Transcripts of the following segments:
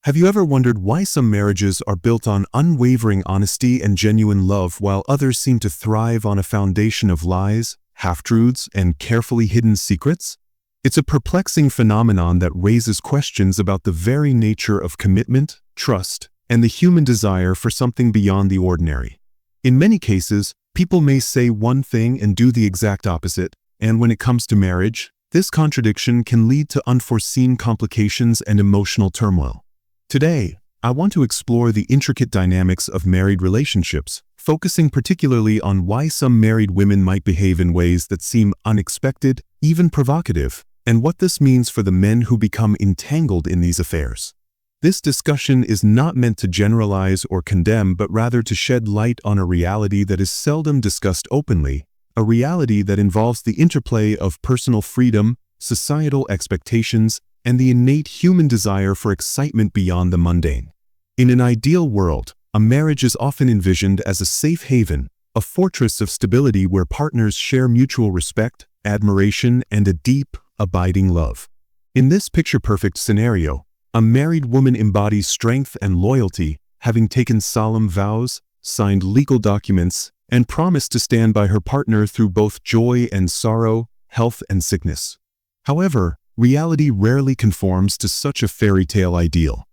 Have you ever wondered why some marriages are built on unwavering honesty and genuine love while others seem to thrive on a foundation of lies, half-truths, and carefully hidden secrets? It's a perplexing phenomenon that raises questions about the very nature of commitment, trust, and the human desire for something beyond the ordinary. In many cases, people may say one thing and do the exact opposite, and when it comes to marriage, this contradiction can lead to unforeseen complications and emotional turmoil. Today, I want to explore the intricate dynamics of married relationships, focusing particularly on why some married women might behave in ways that seem unexpected, even provocative, and what this means for the men who become entangled in these affairs. This discussion is not meant to generalize or condemn, but rather to shed light on a reality that is seldom discussed openly, a reality that involves the interplay of personal freedom, societal expectations, and the innate human desire for excitement beyond the mundane. In an ideal world, a marriage is often envisioned as a safe haven, a fortress of stability where partners share mutual respect, admiration, and a deep, abiding love. In this picture-perfect scenario, a married woman embodies strength and loyalty, having taken solemn vows, signed legal documents, and promised to stand by her partner through both joy and sorrow, health and sickness. However, reality rarely conforms to such a fairy tale ideal.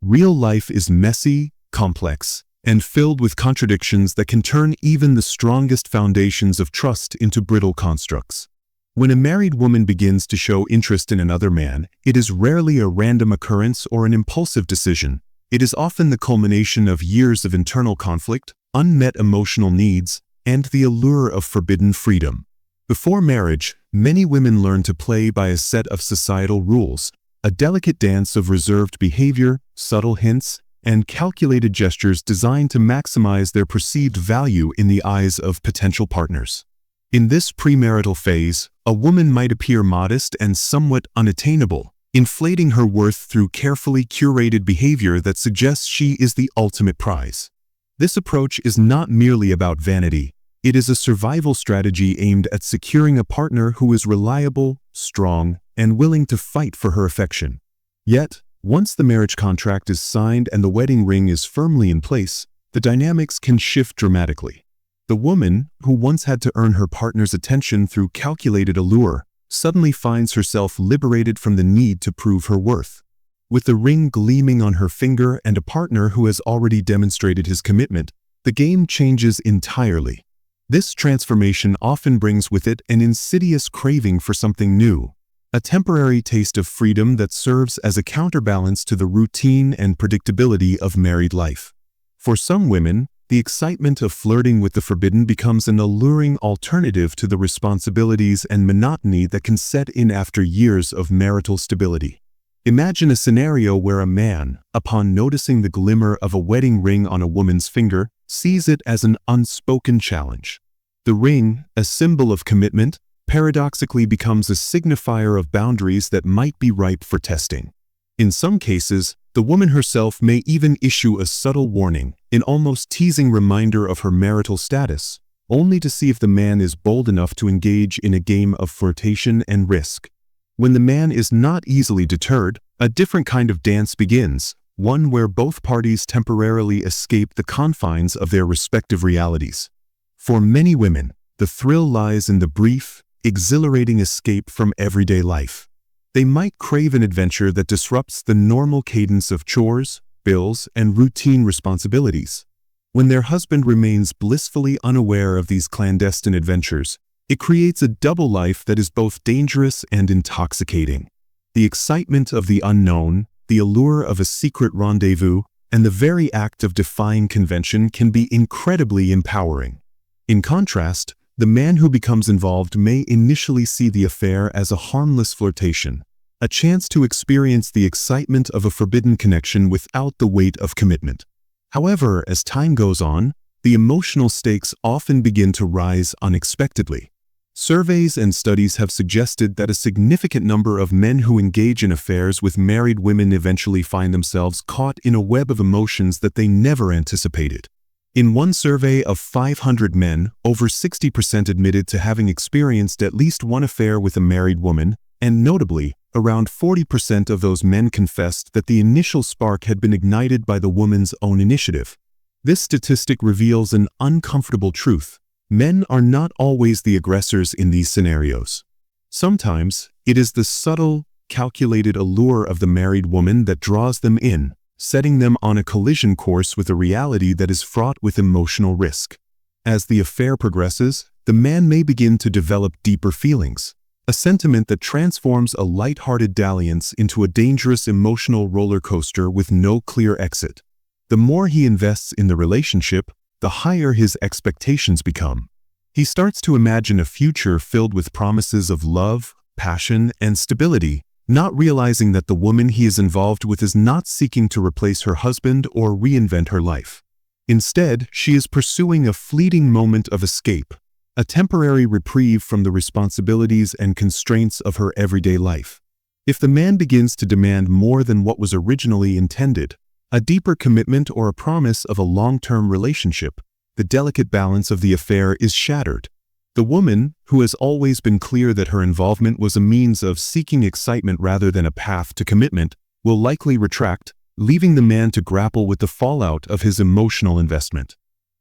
Real life is messy, complex, and filled with contradictions that can turn even the strongest foundations of trust into brittle constructs. When a married woman begins to show interest in another man, it is rarely a random occurrence or an impulsive decision. It is often the culmination of years of internal conflict, unmet emotional needs, and the allure of forbidden freedom. Before marriage, many women learn to play by a set of societal rules, a delicate dance of reserved behavior, subtle hints, and calculated gestures designed to maximize their perceived value in the eyes of potential partners. In this premarital phase, a woman might appear modest and somewhat unattainable, inflating her worth through carefully curated behavior that suggests she is the ultimate prize. This approach is not merely about vanity. It is a survival strategy aimed at securing a partner who is reliable, strong, and willing to fight for her affection. Yet, once the marriage contract is signed and the wedding ring is firmly in place, the dynamics can shift dramatically. The woman, who once had to earn her partner's attention through calculated allure, suddenly finds herself liberated from the need to prove her worth. With the ring gleaming on her finger and a partner who has already demonstrated his commitment, the game changes entirely. This transformation often brings with it an insidious craving for something new, a temporary taste of freedom that serves as a counterbalance to the routine and predictability of married life. For some women, the excitement of flirting with the forbidden becomes an alluring alternative to the responsibilities and monotony that can set in after years of marital stability. Imagine a scenario where a man, upon noticing the glimmer of a wedding ring on a woman's finger, sees it as an unspoken challenge. The ring, a symbol of commitment, paradoxically becomes a signifier of boundaries that might be ripe for testing. In some cases, the woman herself may even issue a subtle warning, an almost teasing reminder of her marital status, only to see if the man is bold enough to engage in a game of flirtation and risk. When the man is not easily deterred, a different kind of dance begins, one where both parties temporarily escape the confines of their respective realities. For many women, the thrill lies in the brief, exhilarating escape from everyday life. They might crave an adventure that disrupts the normal cadence of chores, bills, and routine responsibilities. When their husband remains blissfully unaware of these clandestine adventures, it creates a double life that is both dangerous and intoxicating. The excitement of the unknown, the allure of a secret rendezvous, and the very act of defying convention can be incredibly empowering. In contrast, the man who becomes involved may initially see the affair as a harmless flirtation, a chance to experience the excitement of a forbidden connection without the weight of commitment. However, as time goes on, the emotional stakes often begin to rise unexpectedly. Surveys and studies have suggested that a significant number of men who engage in affairs with married women eventually find themselves caught in a web of emotions that they never anticipated. In one survey of 500 men, over 60% admitted to having experienced at least one affair with a married woman, and notably, around 40% of those men confessed that the initial spark had been ignited by the woman's own initiative. This statistic reveals an uncomfortable truth. Men are not always the aggressors in these scenarios. Sometimes, it is the subtle, calculated allure of the married woman that draws them in, setting them on a collision course with a reality that is fraught with emotional risk. As the affair progresses, the man may begin to develop deeper feelings, a sentiment that transforms a light-hearted dalliance into a dangerous emotional roller coaster with no clear exit. The more he invests in the relationship, the higher his expectations become. He starts to imagine a future filled with promises of love, passion, and stability, not realizing that the woman he is involved with is not seeking to replace her husband or reinvent her life. Instead, she is pursuing a fleeting moment of escape, a temporary reprieve from the responsibilities and constraints of her everyday life. If the man begins to demand more than what was originally intended, a deeper commitment or a promise of a long-term relationship, the delicate balance of the affair is shattered. The woman, who has always been clear that her involvement was a means of seeking excitement rather than a path to commitment, will likely retract, leaving the man to grapple with the fallout of his emotional investment.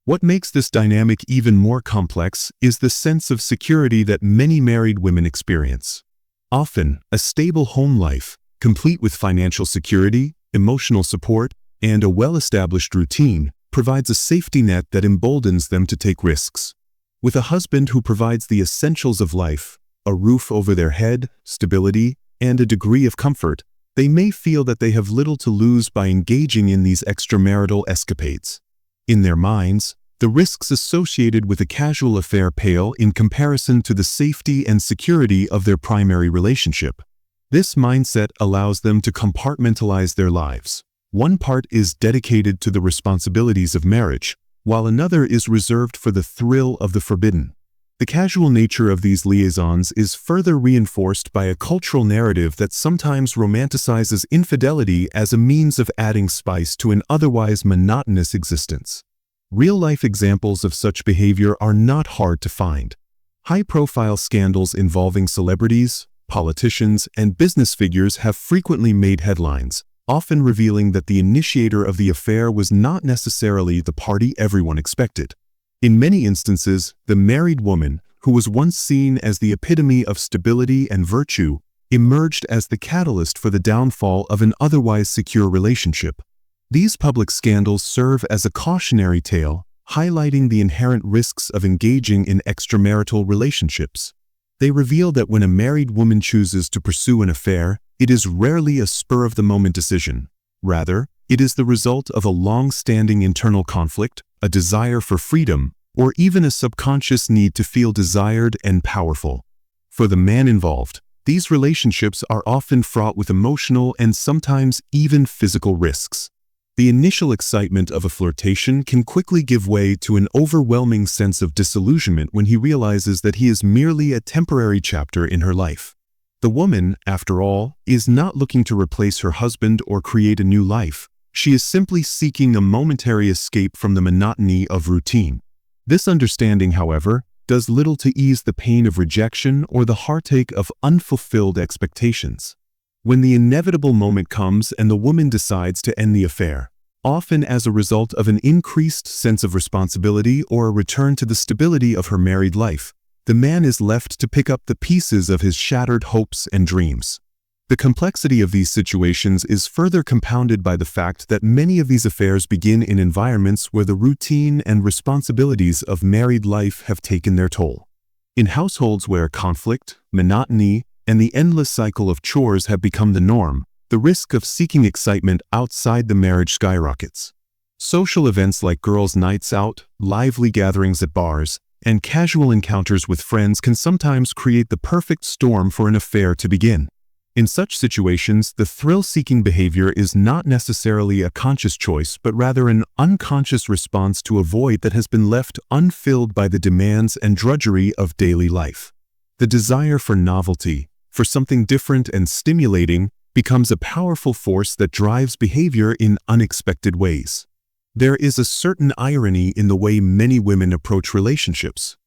What makes this dynamic even more complex is the sense of security that many married women experience. Often, a stable home life, complete with financial security, emotional support, and a well-established routine, provides a safety net that emboldens them to take risks. With a husband who provides the essentials of life, a roof over their head, stability, and a degree of comfort, they may feel that they have little to lose by engaging in these extramarital escapades. In their minds, the risks associated with a casual affair pale in comparison to the safety and security of their primary relationship. This mindset allows them to compartmentalize their lives. One part is dedicated to the responsibilities of marriage, while another is reserved for the thrill of the forbidden. The casual nature of these liaisons is further reinforced by a cultural narrative that sometimes romanticizes infidelity as a means of adding spice to an otherwise monotonous existence. Real-life examples of such behavior are not hard to find. High-profile scandals involving celebrities, politicians, and business figures have frequently made headlines, often revealing that the initiator of the affair was not necessarily the party everyone expected. In many instances, the married woman, who was once seen as the epitome of stability and virtue, emerged as the catalyst for the downfall of an otherwise secure relationship. These public scandals serve as a cautionary tale, highlighting the inherent risks of engaging in extramarital relationships. They reveal that when a married woman chooses to pursue an affair, it is rarely a spur-of-the-moment decision. Rather, it is the result of a long-standing internal conflict, a desire for freedom, or even a subconscious need to feel desired and powerful. For the man involved, these relationships are often fraught with emotional and sometimes even physical risks. The initial excitement of a flirtation can quickly give way to an overwhelming sense of disillusionment when he realizes that he is merely a temporary chapter in her life. The woman, after all, is not looking to replace her husband or create a new life. She is simply seeking a momentary escape from the monotony of routine. This understanding, however, does little to ease the pain of rejection or the heartache of unfulfilled expectations. When the inevitable moment comes and the woman decides to end the affair, often as a result of an increased sense of responsibility or a return to the stability of her married life, the man is left to pick up the pieces of his shattered hopes and dreams. The complexity of these situations is further compounded by the fact that many of these affairs begin in environments where the routine and responsibilities of married life have taken their toll. In households where conflict, monotony, and the endless cycle of chores have become the norm, the risk of seeking excitement outside the marriage skyrockets. Social events like girls' nights out, lively gatherings at bars, and casual encounters with friends can sometimes create the perfect storm for an affair to begin. In such situations, the thrill-seeking behavior is not necessarily a conscious choice, but rather an unconscious response to a void that has been left unfilled by the demands and drudgery of daily life. The desire for novelty, for something different and stimulating, becomes a powerful force that drives behavior in unexpected ways. There is a certain irony in the way many women approach relationships.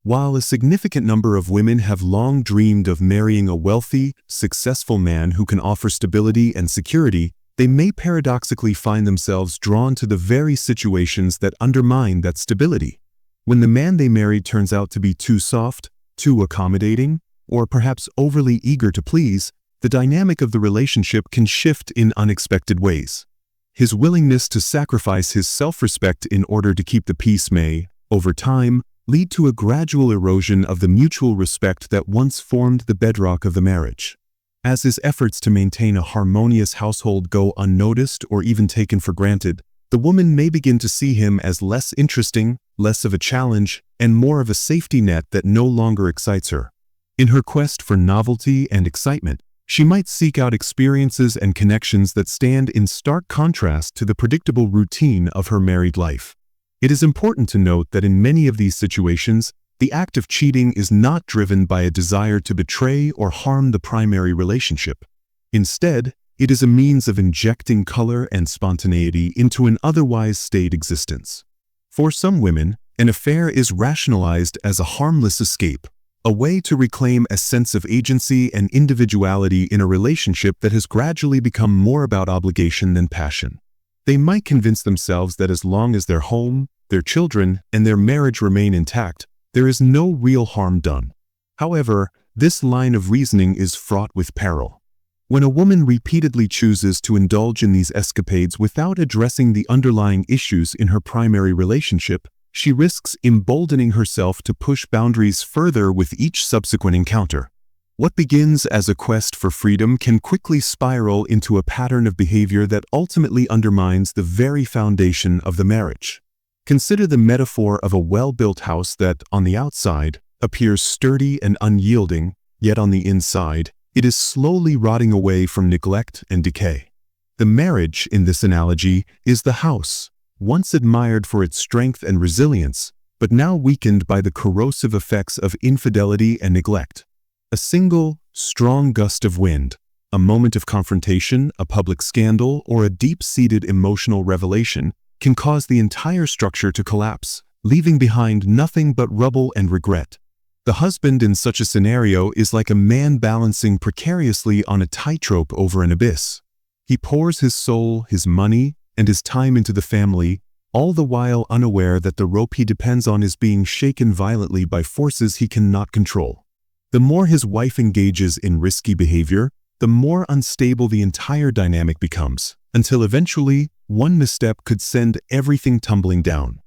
While a significant number of women have long dreamed of marrying a wealthy, successful man who can offer stability and security, they may paradoxically find themselves drawn to the very situations that undermine that stability. When the man they married turns out to be too soft, too accommodating, or perhaps overly eager to please, the dynamic of the relationship can shift in unexpected ways. His willingness to sacrifice his self-respect in order to keep the peace may, over time, lead to a gradual erosion of the mutual respect that once formed the bedrock of the marriage. As his efforts to maintain a harmonious household go unnoticed or even taken for granted, the woman may begin to see him as less interesting, less of a challenge, and more of a safety net that no longer excites her. In her quest for novelty and excitement, she might seek out experiences and connections that stand in stark contrast to the predictable routine of her married life. It is important to note that in many of these situations, the act of cheating is not driven by a desire to betray or harm the primary relationship. Instead, it is a means of injecting color and spontaneity into an otherwise staid existence. For some women, an affair is rationalized as a harmless escape, a way to reclaim a sense of agency and individuality in a relationship that has gradually become more about obligation than passion. They might convince themselves that as long as their home, their children, and their marriage remain intact, there is no real harm done. However, this line of reasoning is fraught with peril. When a woman repeatedly chooses to indulge in these escapades without addressing the underlying issues in her primary relationship, she risks emboldening herself to push boundaries further with each subsequent encounter. What begins as a quest for freedom can quickly spiral into a pattern of behavior that ultimately undermines the very foundation of the marriage. Consider the metaphor of a well-built house that, on the outside, appears sturdy and unyielding, yet on the inside, it is slowly rotting away from neglect and decay. The marriage, in this analogy, is the house, once admired for its strength and resilience, but now weakened by the corrosive effects of infidelity and neglect. A single, strong gust of wind, a moment of confrontation, a public scandal, or a deep-seated emotional revelation can cause the entire structure to collapse, leaving behind nothing but rubble and regret. The husband in such a scenario is like a man balancing precariously on a tightrope over an abyss. He pours his soul, his money, and his time into the family, all the while unaware that the rope he depends on is being shaken violently by forces he cannot control. The more his wife engages in risky behavior, the more unstable the entire dynamic becomes, until eventually, one misstep could send everything tumbling down.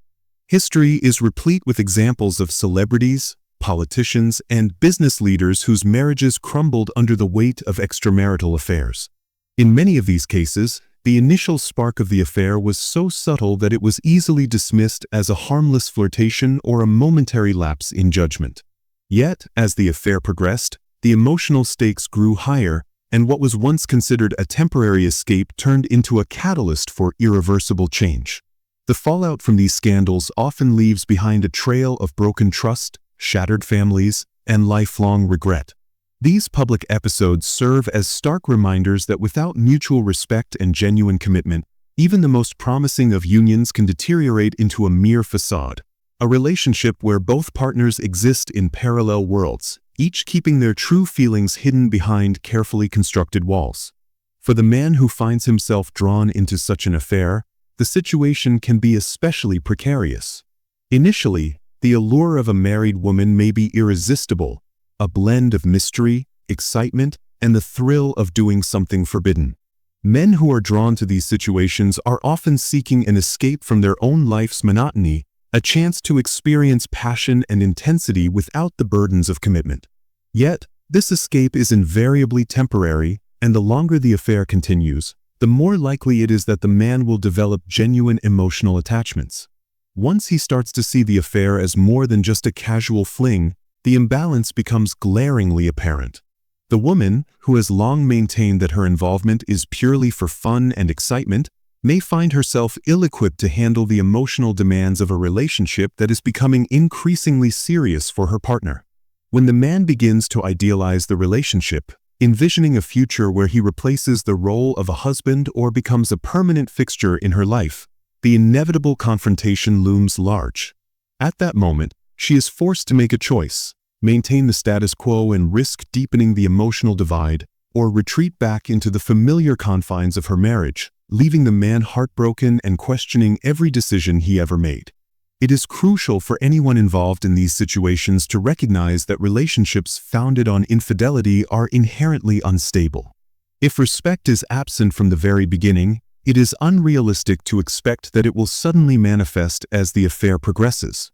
History is replete with examples of celebrities, politicians, and business leaders whose marriages crumbled under the weight of extramarital affairs. In many of these cases, the initial spark of the affair was so subtle that it was easily dismissed as a harmless flirtation or a momentary lapse in judgment. Yet, as the affair progressed, the emotional stakes grew higher, and what was once considered a temporary escape turned into a catalyst for irreversible change. The fallout from these scandals often leaves behind a trail of broken trust, shattered families, and lifelong regret. These public episodes serve as stark reminders that without mutual respect and genuine commitment, even the most promising of unions can deteriorate into a mere facade. A relationship where both partners exist in parallel worlds, each keeping their true feelings hidden behind carefully constructed walls. For the man who finds himself drawn into such an affair, the situation can be especially precarious. Initially, the allure of a married woman may be irresistible, a blend of mystery, excitement, and the thrill of doing something forbidden. Men who are drawn to these situations are often seeking an escape from their own life's monotony, a chance to experience passion and intensity without the burdens of commitment. Yet, this escape is invariably temporary, and the longer the affair continues, the more likely it is that the man will develop genuine emotional attachments. Once he starts to see the affair as more than just a casual fling, the imbalance becomes glaringly apparent. The woman, who has long maintained that her involvement is purely for fun and excitement, may find herself ill-equipped to handle the emotional demands of a relationship that is becoming increasingly serious for her partner. When the man begins to idealize the relationship, envisioning a future where he replaces the role of a husband or becomes a permanent fixture in her life, the inevitable confrontation looms large. At that moment, she is forced to make a choice: maintain the status quo and risk deepening the emotional divide, or retreat back into the familiar confines of her marriage, leaving the man heartbroken and questioning every decision he ever made. It is crucial for anyone involved in these situations to recognize that relationships founded on infidelity are inherently unstable. If respect is absent from the very beginning, it is unrealistic to expect that it will suddenly manifest as the affair progresses.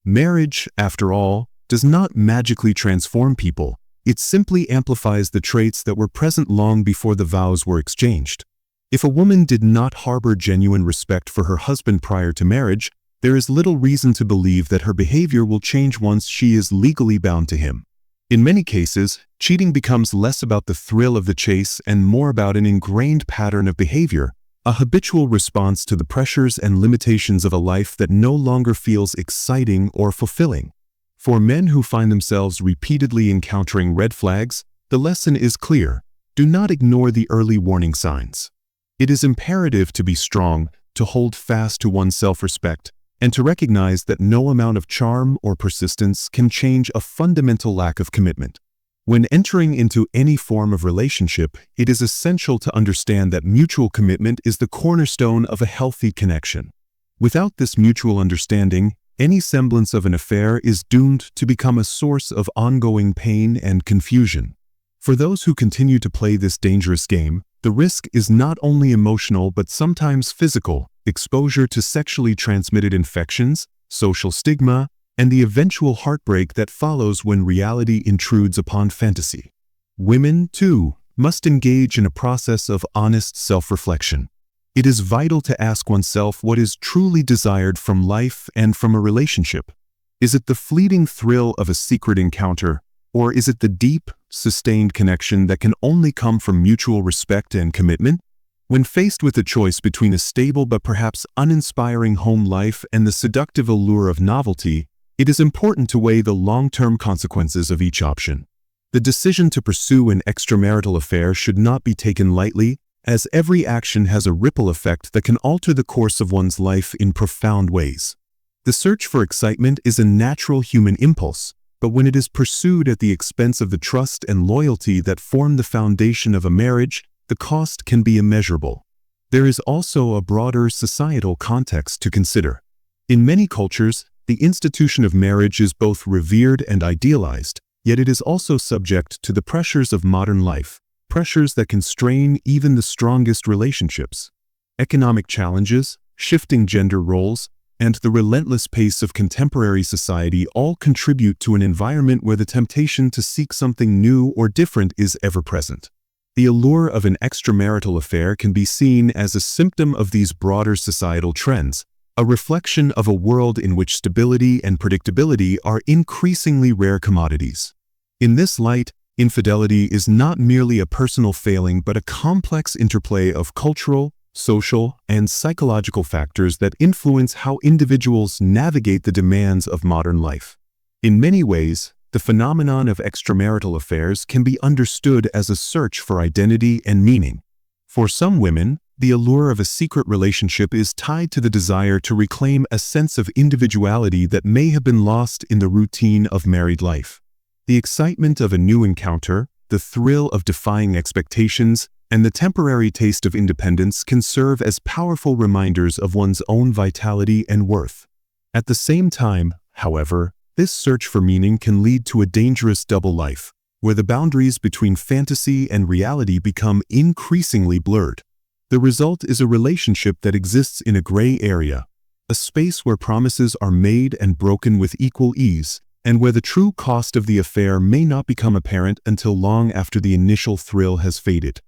Marriage, after all, does not magically transform people. It simply amplifies the traits that were present long before the vows were exchanged. If a woman did not harbor genuine respect for her husband prior to marriage, there is little reason to believe that her behavior will change once she is legally bound to him. In many cases, cheating becomes less about the thrill of the chase and more about an ingrained pattern of behavior, a habitual response to the pressures and limitations of a life that no longer feels exciting or fulfilling. For men who find themselves repeatedly encountering red flags, the lesson is clear: do not ignore the early warning signs. It is imperative to be strong, to hold fast to one's self-respect, and to recognize that no amount of charm or persistence can change a fundamental lack of commitment. When entering into any form of relationship, it is essential to understand that mutual commitment is the cornerstone of a healthy connection. Without this mutual understanding, any semblance of an affair is doomed to become a source of ongoing pain and confusion. For those who continue to play this dangerous game, the risk is not only emotional but sometimes physical: exposure to sexually transmitted infections, social stigma, and the eventual heartbreak that follows when reality intrudes upon fantasy. Women, too, must engage in a process of honest self-reflection. It is vital to ask oneself what is truly desired from life and from a relationship. Is it the fleeting thrill of a secret encounter, or is it the deep, sustained connection that can only come from mutual respect and commitment? When faced with a choice between a stable but perhaps uninspiring home life and the seductive allure of novelty, it is important to weigh the long-term consequences of each option. The decision to pursue an extramarital affair should not be taken lightly, as every action has a ripple effect that can alter the course of one's life in profound ways. The search for excitement is a natural human impulse, but when it is pursued at the expense of the trust and loyalty that form the foundation of a marriage, the cost can be immeasurable. There is also a broader societal context to consider. In many cultures, the institution of marriage is both revered and idealized, yet it is also subject to the pressures of modern life, pressures that can strain even the strongest relationships. Economic challenges, shifting gender roles, and the relentless pace of contemporary society all contribute to an environment where the temptation to seek something new or different is ever present. The allure of an extramarital affair can be seen as a symptom of these broader societal trends, a reflection of a world in which stability and predictability are increasingly rare commodities. In this light, infidelity is not merely a personal failing but a complex interplay of cultural, social, and psychological factors that influence how individuals navigate the demands of modern life. In many ways, the phenomenon of extramarital affairs can be understood as a search for identity and meaning. For some women, the allure of a secret relationship is tied to the desire to reclaim a sense of individuality that may have been lost in the routine of married life. The excitement of a new encounter, the thrill of defying expectations, and the temporary taste of independence can serve as powerful reminders of one's own vitality and worth. At the same time, however, this search for meaning can lead to a dangerous double life, where the boundaries between fantasy and reality become increasingly blurred. The result is a relationship that exists in a gray area, a space where promises are made and broken with equal ease, and where the true cost of the affair may not become apparent until long after the initial thrill has faded.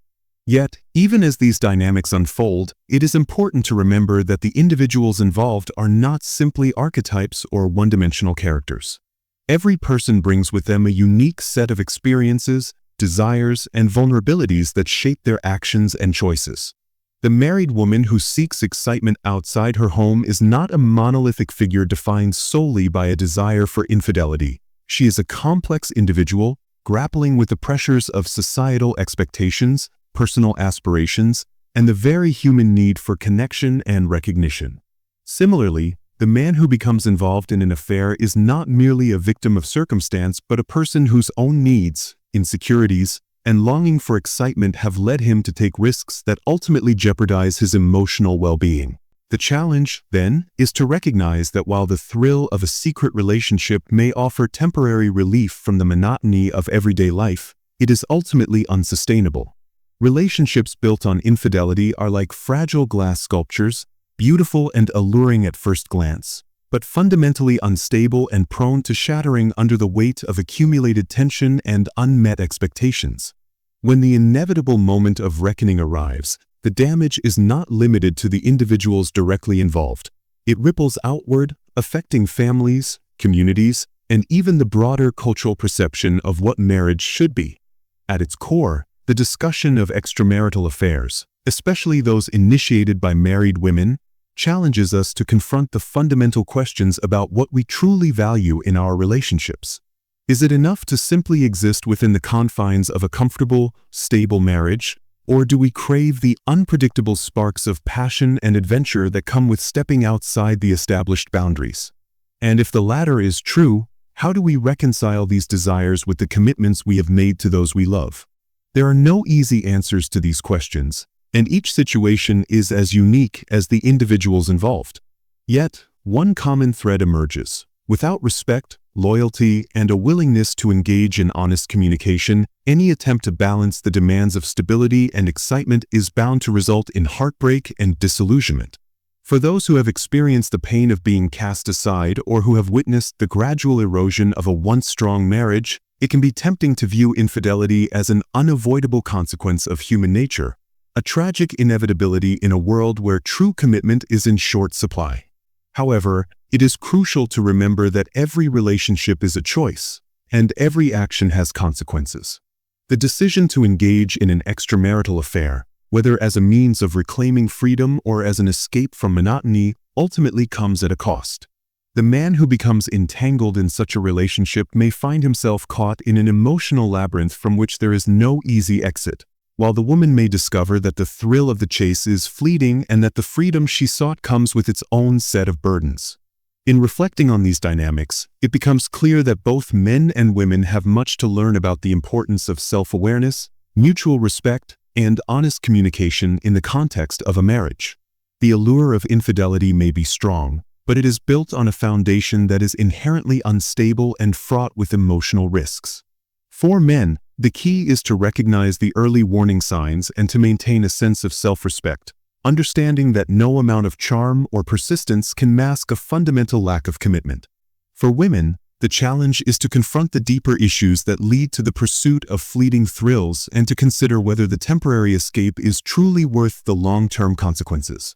Yet, even as these dynamics unfold, it is important to remember that the individuals involved are not simply archetypes or one-dimensional characters. Every person brings with them a unique set of experiences, desires, and vulnerabilities that shape their actions and choices. The married woman who seeks excitement outside her home is not a monolithic figure defined solely by a desire for infidelity. She is a complex individual, grappling with the pressures of societal expectations, personal aspirations, and the very human need for connection and recognition. Similarly, The man who becomes involved in an affair is not merely a victim of circumstance, but a person whose own needs, insecurities, and longing for excitement have led him to take risks that ultimately jeopardize his emotional well-being. The challenge, then, is to recognize that while the thrill of a secret relationship may offer temporary relief from the monotony of everyday life, it is ultimately unsustainable. Relationships built on infidelity are like fragile glass sculptures, beautiful and alluring at first glance, but fundamentally unstable and prone to shattering under the weight of accumulated tension and unmet expectations. When the inevitable moment of reckoning arrives, the damage is not limited to the individuals directly involved. It ripples outward, affecting families, communities, and even the broader cultural perception of what marriage should be. At its core, the discussion of extramarital affairs, especially those initiated by married women, challenges us to confront the fundamental questions about what we truly value in our relationships. Is it enough to simply exist within the confines of a comfortable, stable marriage, or do we crave the unpredictable sparks of passion and adventure that come with stepping outside the established boundaries? And if the latter is true, how do we reconcile these desires with the commitments we have made to those we love? There are no easy answers to these questions, and each situation is as unique as the individuals involved. Yet, one common thread emerges. Without respect, loyalty, and a willingness to engage in honest communication, any attempt to balance the demands of stability and excitement is bound to result in heartbreak and disillusionment. For those who have experienced the pain of being cast aside or who have witnessed the gradual erosion of a once strong marriage, it can be tempting to view infidelity as an unavoidable consequence of human nature, a tragic inevitability in a world where true commitment is in short supply. However, it is crucial to remember that every relationship is a choice, and every action has consequences. The decision to engage in an extramarital affair, whether as a means of reclaiming freedom or as an escape from monotony, ultimately comes at a cost. The man who becomes entangled in such a relationship may find himself caught in an emotional labyrinth from which there is no easy exit, while the woman may discover that the thrill of the chase is fleeting and that the freedom she sought comes with its own set of burdens. In reflecting on these dynamics, it becomes clear that both men and women have much to learn about the importance of self-awareness, mutual respect, and honest communication in the context of a marriage. The allure of infidelity may be strong, but it is built on a foundation that is inherently unstable and fraught with emotional risks. For men, the key is to recognize the early warning signs and to maintain a sense of self-respect, understanding that no amount of charm or persistence can mask a fundamental lack of commitment. For women, the challenge is to confront the deeper issues that lead to the pursuit of fleeting thrills and to consider whether the temporary escape is truly worth the long-term consequences.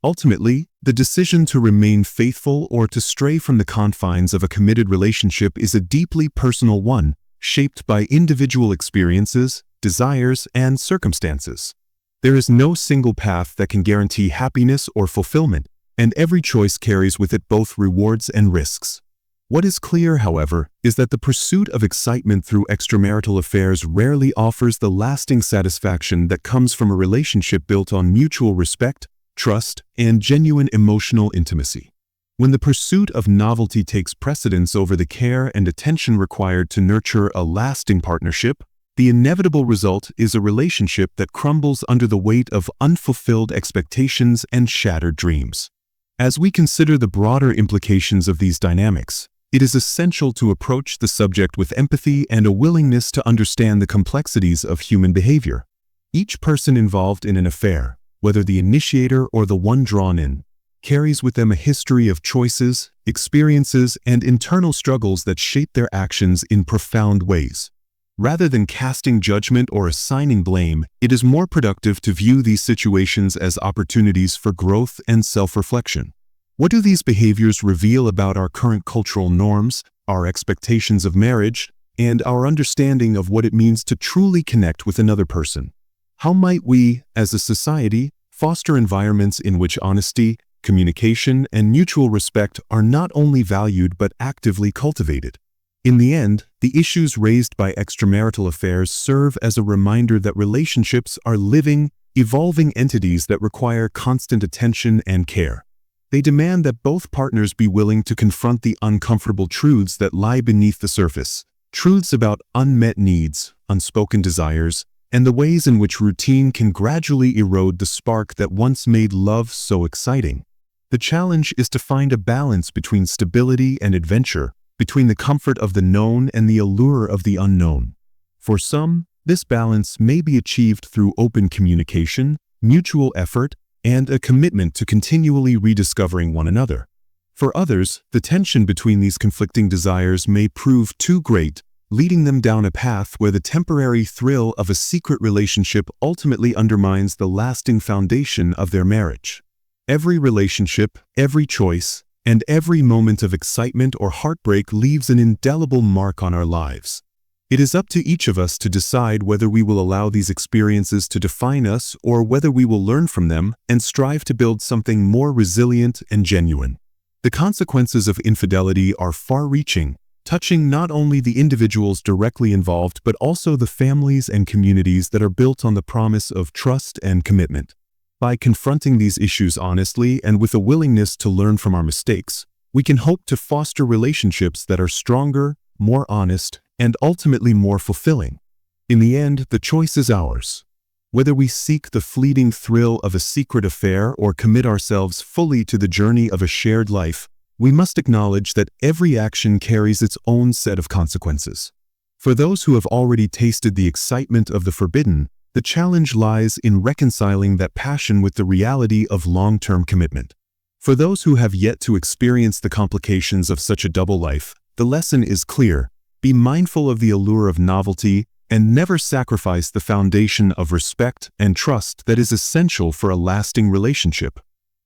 Ultimately, the decision to remain faithful or to stray from the confines of a committed relationship is a deeply personal one, shaped by individual experiences, desires, and circumstances. There is no single path that can guarantee happiness or fulfillment, and every choice carries with it both rewards and risks. What is clear, however, is that the pursuit of excitement through extramarital affairs rarely offers the lasting satisfaction that comes from a relationship built on mutual respect, trust, and genuine emotional intimacy. When the pursuit of novelty takes precedence over the care and attention required to nurture a lasting partnership, the inevitable result is a relationship that crumbles under the weight of unfulfilled expectations and shattered dreams. As we consider the broader implications of these dynamics, it is essential to approach the subject with empathy and a willingness to understand the complexities of human behavior. Each person involved in an affair, whether the initiator or the one drawn in, carries with them a history of choices, experiences, and internal struggles that shape their actions in profound ways. Rather than casting judgment or assigning blame, it is more productive to view these situations as opportunities for growth and self-reflection. What do these behaviors reveal about our current cultural norms, our expectations of marriage, and our understanding of what it means to truly connect with another person? How might we, as a society, foster environments in which honesty, communication, and mutual respect are not only valued but actively cultivated? In the end, the issues raised by extramarital affairs serve as a reminder that relationships are living, evolving entities that require constant attention and care. They demand that both partners be willing to confront the uncomfortable truths that lie beneath the surface, truths about unmet needs, unspoken desires, and the ways in which routine can gradually erode the spark that once made love so exciting. The challenge is to find a balance between stability and adventure, between the comfort of the known and the allure of the unknown. For some, this balance may be achieved through open communication, mutual effort, and a commitment to continually rediscovering one another. For others, the tension between these conflicting desires may prove too great, leading them down a path where the temporary thrill of a secret relationship ultimately undermines the lasting foundation of their marriage. Every relationship, every choice, and every moment of excitement or heartbreak leaves an indelible mark on our lives. It is up to each of us to decide whether we will allow these experiences to define us or whether we will learn from them and strive to build something more resilient and genuine. The consequences of infidelity are far-reaching, touching not only the individuals directly involved but also the families and communities that are built on the promise of trust and commitment. By confronting these issues honestly and with a willingness to learn from our mistakes, we can hope to foster relationships that are stronger, more honest, and ultimately more fulfilling. In the end, the choice is ours. Whether we seek the fleeting thrill of a secret affair or commit ourselves fully to the journey of a shared life, we must acknowledge that every action carries its own set of consequences. For those who have already tasted the excitement of the forbidden, the challenge lies in reconciling that passion with the reality of long-term commitment. For those who have yet to experience the complications of such a double life, the lesson is clear: be mindful of the allure of novelty and never sacrifice the foundation of respect and trust that is essential for a lasting relationship.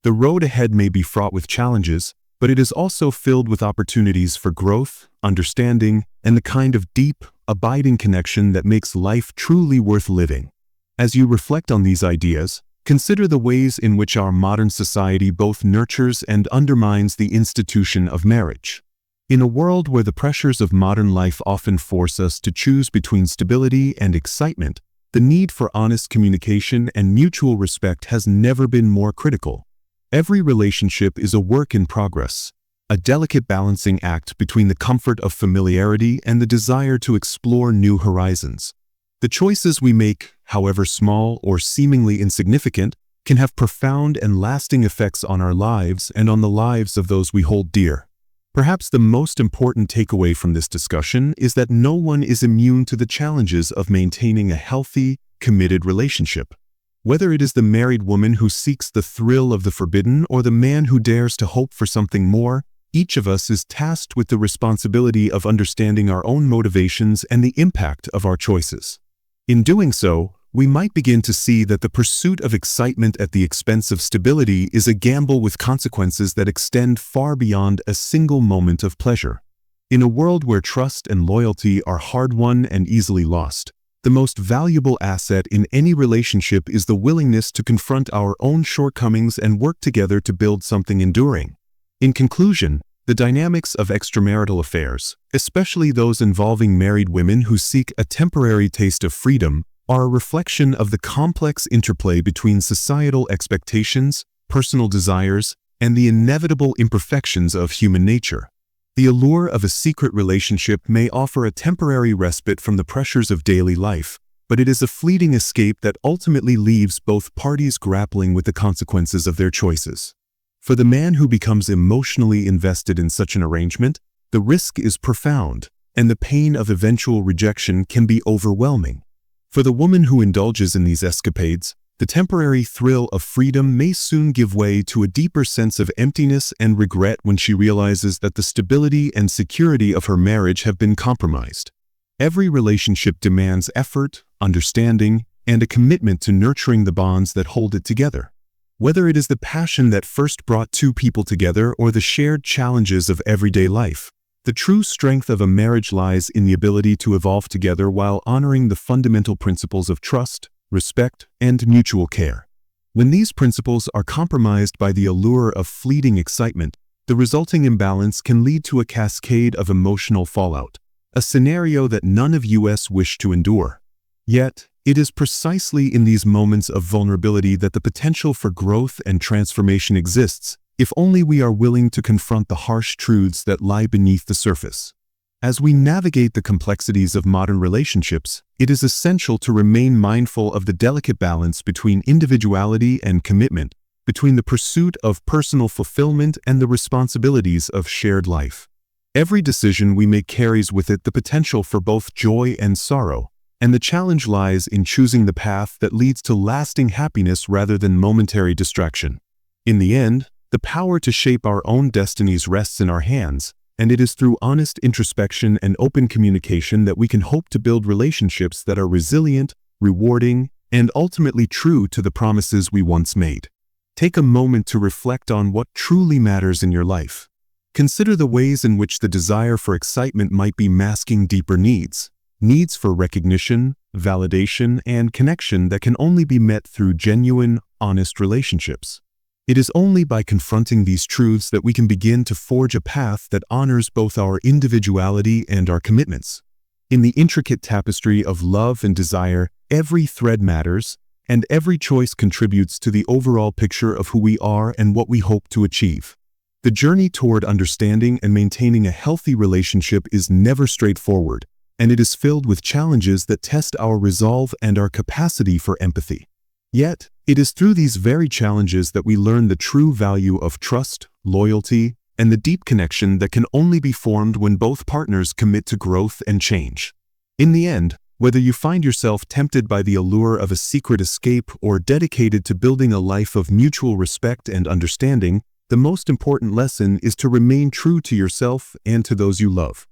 The road ahead may be fraught with challenges, but it is also filled with opportunities for growth, understanding, and the kind of deep, abiding connection that makes life truly worth living. As you reflect on these ideas, consider the ways in which our modern society both nurtures and undermines the institution of marriage. In a world where the pressures of modern life often force us to choose between stability and excitement, the need for honest communication and mutual respect has never been more critical. Every relationship is a work in progress, a delicate balancing act between the comfort of familiarity and the desire to explore new horizons. The choices we make, however small or seemingly insignificant, can have profound and lasting effects on our lives and on the lives of those we hold dear. Perhaps the most important takeaway from this discussion is that no one is immune to the challenges of maintaining a healthy, committed relationship. Whether it is the married woman who seeks the thrill of the forbidden or the man who dares to hope for something more, each of us is tasked with the responsibility of understanding our own motivations and the impact of our choices. In doing so, we might begin to see that the pursuit of excitement at the expense of stability is a gamble with consequences that extend far beyond a single moment of pleasure. In a world where trust and loyalty are hard-won and easily lost, the most valuable asset in any relationship is the willingness to confront our own shortcomings and work together to build something enduring. In conclusion, the dynamics of extramarital affairs, especially those involving married women who seek a temporary taste of freedom, are a reflection of the complex interplay between societal expectations, personal desires, and the inevitable imperfections of human nature. The allure of a secret relationship may offer a temporary respite from the pressures of daily life, but it is a fleeting escape that ultimately leaves both parties grappling with the consequences of their choices. For the man who becomes emotionally invested in such an arrangement, the risk is profound, and the pain of eventual rejection can be overwhelming. For the woman who indulges in these escapades, the temporary thrill of freedom may soon give way to a deeper sense of emptiness and regret when she realizes that the stability and security of her marriage have been compromised. Every relationship demands effort, understanding, and a commitment to nurturing the bonds that hold it together. Whether it is the passion that first brought two people together or the shared challenges of everyday life, the true strength of a marriage lies in the ability to evolve together while honoring the fundamental principles of trust, respect, and mutual care. When these principles are compromised by the allure of fleeting excitement, the resulting imbalance can lead to a cascade of emotional fallout, a scenario that none of us wish to endure. Yet, it is precisely in these moments of vulnerability that the potential for growth and transformation exists, if only we are willing to confront the harsh truths that lie beneath the surface. As we navigate the complexities of modern relationships, it is essential to remain mindful of the delicate balance between individuality and commitment, between the pursuit of personal fulfillment and the responsibilities of shared life. Every decision we make carries with it the potential for both joy and sorrow, and the challenge lies in choosing the path that leads to lasting happiness rather than momentary distraction. In the end, the power to shape our own destinies rests in our hands, and it is through honest introspection and open communication that we can hope to build relationships that are resilient, rewarding, and ultimately true to the promises we once made. Take a moment to reflect on what truly matters in your life. Consider the ways in which the desire for excitement might be masking deeper needs for recognition, validation, and connection that can only be met through genuine, honest relationships. It is only by confronting these truths that we can begin to forge a path that honors both our individuality and our commitments. In the intricate tapestry of love and desire, every thread matters, and every choice contributes to the overall picture of who we are and what we hope to achieve. The journey toward understanding and maintaining a healthy relationship is never straightforward, and it is filled with challenges that test our resolve and our capacity for empathy. Yet, it is through these very challenges that we learn the true value of trust, loyalty, and the deep connection that can only be formed when both partners commit to growth and change. In the end, whether you find yourself tempted by the allure of a secret escape or dedicated to building a life of mutual respect and understanding, the most important lesson is to remain true to yourself and to those you love.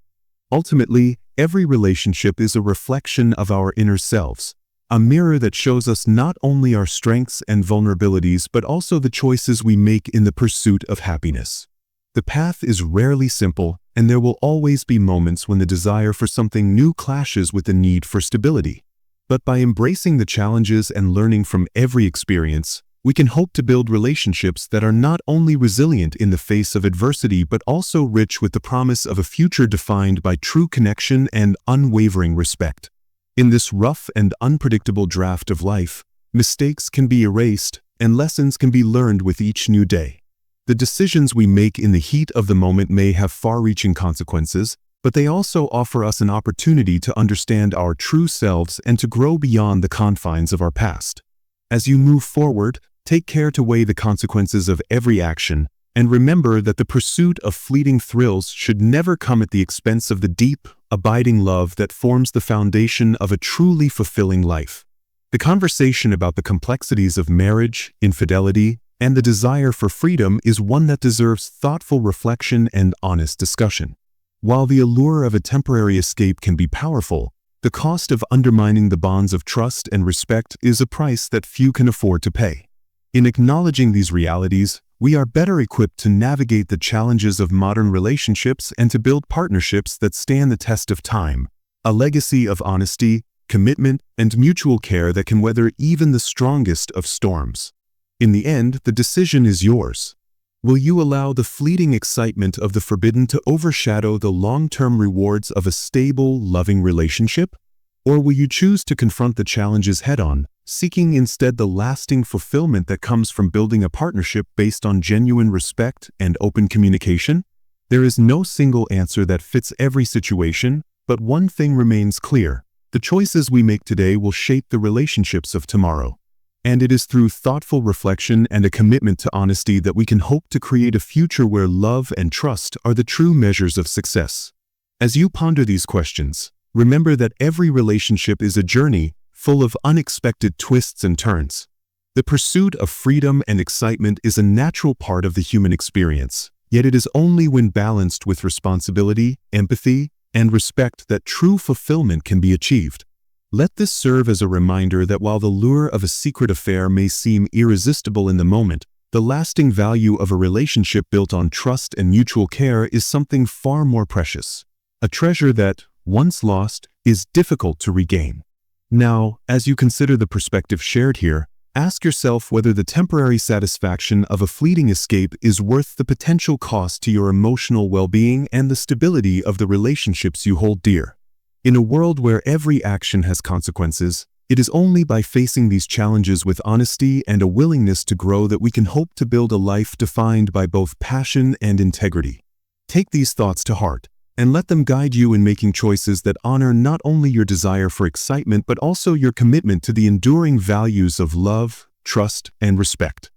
Ultimately, every relationship is a reflection of our inner selves, a mirror that shows us not only our strengths and vulnerabilities but also the choices we make in the pursuit of happiness. The path is rarely simple, and there will always be moments when the desire for something new clashes with the need for stability. But by embracing the challenges and learning from every experience, we can hope to build relationships that are not only resilient in the face of adversity but also rich with the promise of a future defined by true connection and unwavering respect. In this rough and unpredictable draft of life, mistakes can be erased and lessons can be learned with each new day. The decisions we make in the heat of the moment may have far-reaching consequences, but they also offer us an opportunity to understand our true selves and to grow beyond the confines of our past. As you move forward, take care to weigh the consequences of every action, and remember that the pursuit of fleeting thrills should never come at the expense of the deep, abiding love that forms the foundation of a truly fulfilling life. The conversation about the complexities of marriage, infidelity, and the desire for freedom is one that deserves thoughtful reflection and honest discussion. While the allure of a temporary escape can be powerful, the cost of undermining the bonds of trust and respect is a price that few can afford to pay. In acknowledging these realities, we are better equipped to navigate the challenges of modern relationships and to build partnerships that stand the test of time, a legacy of honesty, commitment, and mutual care that can weather even the strongest of storms. In the end, the decision is yours. Will you allow the fleeting excitement of the forbidden to overshadow the long-term rewards of a stable, loving relationship? Or will you choose to confront the challenges head-on, seeking instead the lasting fulfillment that comes from building a partnership based on genuine respect and open communication? There is no single answer that fits every situation, but one thing remains clear: the choices we make today will shape the relationships of tomorrow. And it is through thoughtful reflection and a commitment to honesty that we can hope to create a future where love and trust are the true measures of success. As you ponder these questions, remember that every relationship is a journey full of unexpected twists and turns. The pursuit of freedom and excitement is a natural part of the human experience, yet it is only when balanced with responsibility, empathy, and respect that true fulfillment can be achieved. Let this serve as a reminder that while the lure of a secret affair may seem irresistible in the moment, the lasting value of a relationship built on trust and mutual care is something far more precious, a treasure that, once lost, is difficult to regain. Now, as you consider the perspective shared here, ask yourself whether the temporary satisfaction of a fleeting escape is worth the potential cost to your emotional well-being and the stability of the relationships you hold dear. In a world where every action has consequences, It is only by facing these challenges with honesty and a willingness to grow that we can hope to build a life defined by both passion and integrity. Take these thoughts to heart, and let them guide you in making choices that honor not only your desire for excitement but also your commitment to the enduring values of love, trust, and respect.